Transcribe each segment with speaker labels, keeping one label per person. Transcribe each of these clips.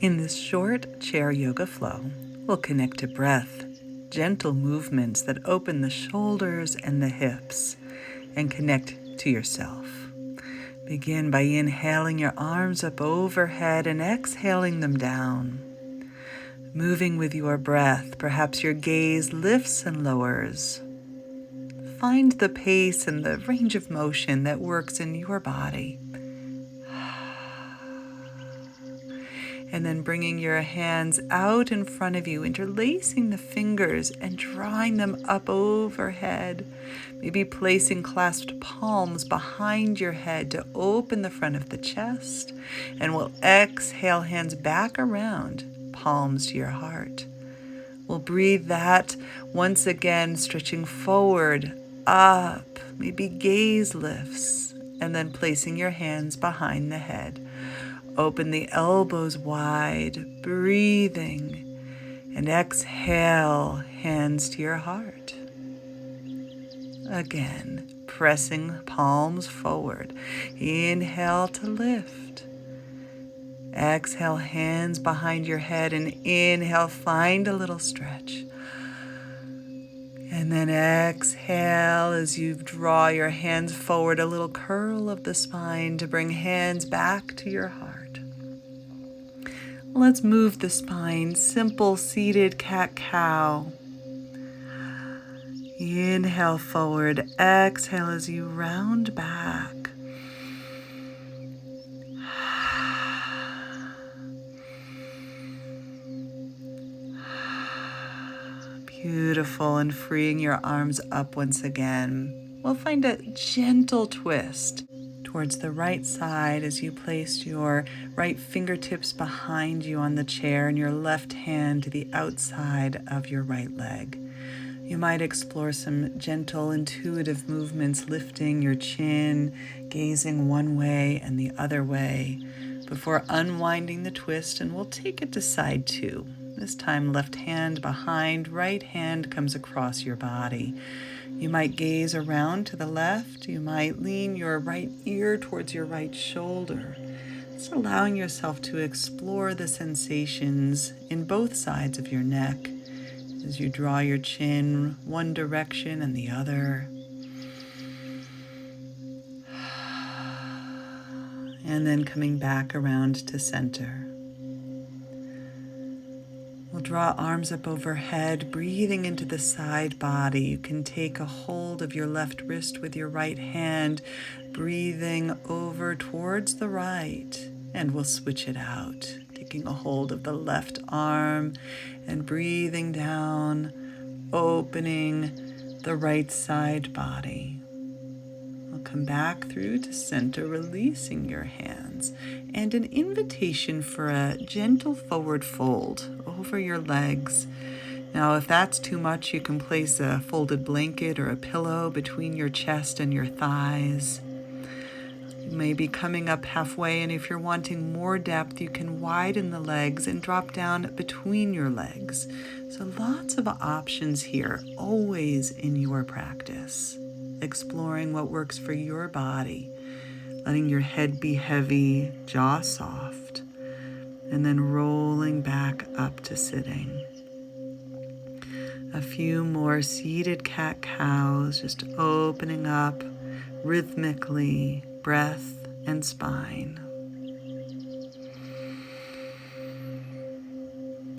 Speaker 1: In this short chair yoga flow, we'll connect to breath, gentle movements that open the shoulders and the hips, and connect to yourself. Begin by inhaling your arms up overhead and exhaling them down. Moving with your breath, perhaps your gaze lifts and lowers. Find the pace and the range of motion that works in your body. And then bringing your hands out in front of you, interlacing the fingers and drawing them up overhead. Maybe placing clasped palms behind your head to open the front of the chest. And we'll exhale, hands back around, palms to your heart. We'll breathe that once again, stretching forward, up, maybe gaze lifts, and then placing your hands behind the head. Open the elbows wide, breathing, and exhale, hands to your heart. Again, pressing palms forward. Inhale to lift. Exhale, hands behind your head, and inhale, find a little stretch. And then exhale as you draw your hands forward, a little curl of the spine to bring hands back to your heart. Let's move the spine, simple seated cat-cow. Inhale forward, exhale as you round back. Beautiful, and freeing your arms up once again. We'll find a gentle twist towards the right side as you place your right fingertips behind you on the chair and your left hand to the outside of your right leg. You might explore some gentle, intuitive movements, lifting your chin, gazing one way and the other way before unwinding the twist, and we'll take it to side two. This time, left hand behind, right hand comes across your body. You might gaze around to the left. You might lean your right ear towards your right shoulder. Just allowing yourself to explore the sensations in both sides of your neck as you draw your chin one direction and the other. And then coming back around to center. We'll draw arms up overhead, breathing into the side body. You can take a hold of your left wrist with your right hand, breathing over towards the right, and we'll switch it out. Taking a hold of the left arm and breathing down, opening the right side body. We'll come back through to center, releasing your hands, and an invitation for a gentle forward fold over your legs. Now, if that's too much, you can place a folded blanket or a pillow between your chest and your thighs. You may be coming up halfway, and if you're wanting more depth, you can widen the legs and drop down between your legs. So lots of options here, always in your practice. Exploring what works for your body, letting your head be heavy, jaw soft, and then rolling back up to sitting. A few more seated cat-cows, just opening up rhythmically, breath and spine.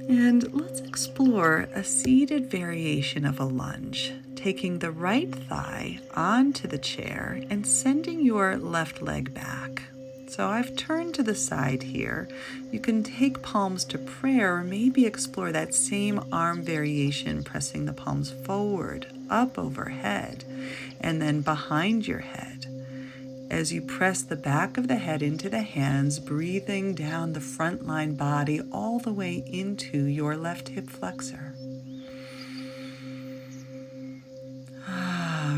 Speaker 1: And let's explore a seated variation of a lunge, taking the right thigh onto the chair and sending your left leg back. So I've turned to the side here. You can take palms to prayer, or maybe explore that same arm variation, pressing the palms forward, up overhead, and then behind your head. As you press the back of the head into the hands, breathing down the front line body all the way into your left hip flexor.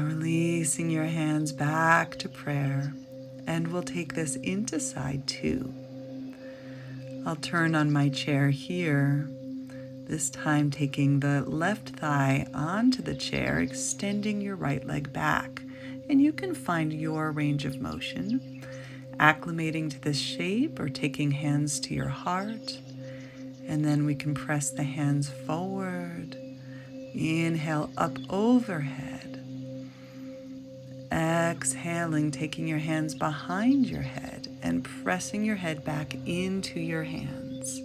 Speaker 1: Releasing your hands back to prayer, and we'll take this into side two. I'll turn on my chair here, this time taking the left thigh onto the chair, extending your right leg back. And you can find your range of motion, acclimating to this shape or taking hands to your heart. And then we can press the hands forward. Inhale up overhead. Exhaling, taking your hands behind your head and pressing your head back into your hands.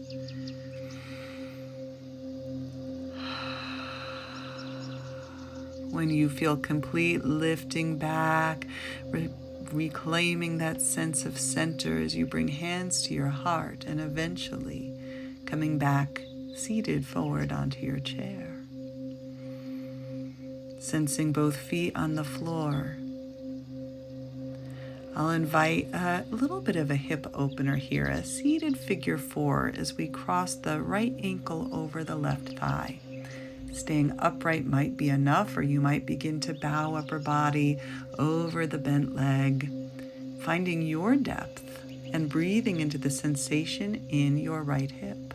Speaker 1: When you feel complete, lifting back, reclaiming that sense of center as you bring hands to your heart and eventually coming back seated forward onto your chair. Sensing both feet on the floor. I'll invite a little bit of a hip opener here, a seated figure 4 as we cross the right ankle over the left thigh. Staying upright might be enough, or you might begin to bow upper body over the bent leg, finding your depth and breathing into the sensation in your right hip.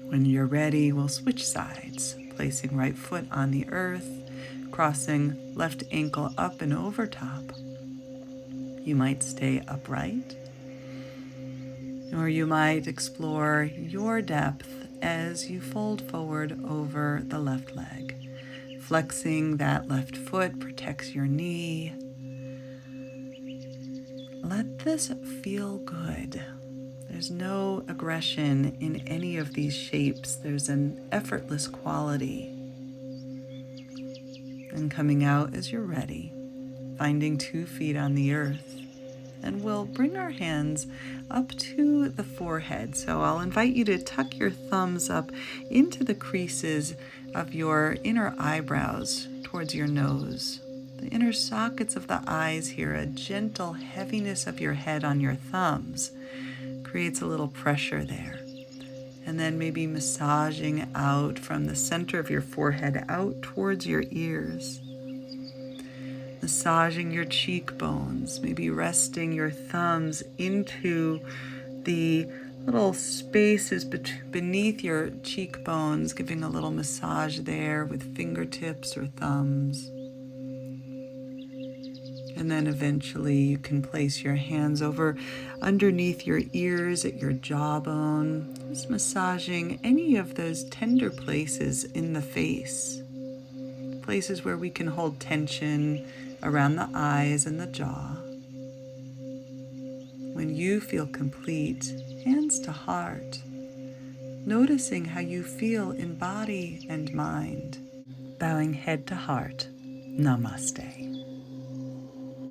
Speaker 1: When you're ready, we'll switch sides, placing right foot on the earth, crossing left ankle up and over top. You might stay upright, or you might explore your depth as you fold forward over the left leg. Flexing that left foot protects your knee. Let this feel good. There's no aggression in any of these shapes. There's an effortless quality. And coming out as you're ready, finding 2 feet on the earth. And we'll bring our hands up to the forehead. So I'll invite you to tuck your thumbs up into the creases of your inner eyebrows towards your nose. The inner sockets of the eyes here, a gentle heaviness of your head on your thumbs creates a little pressure there. And then maybe massaging out from the center of your forehead out towards your ears. Massaging your cheekbones, maybe resting your thumbs into the little spaces beneath your cheekbones, giving a little massage there with fingertips or thumbs. And then eventually you can place your hands over underneath your ears at your jawbone, just massaging any of those tender places in the face, places where we can hold tension around the eyes and the jaw. When you feel complete, hands to heart, noticing how you feel in body and mind. Bowing head to heart, namaste.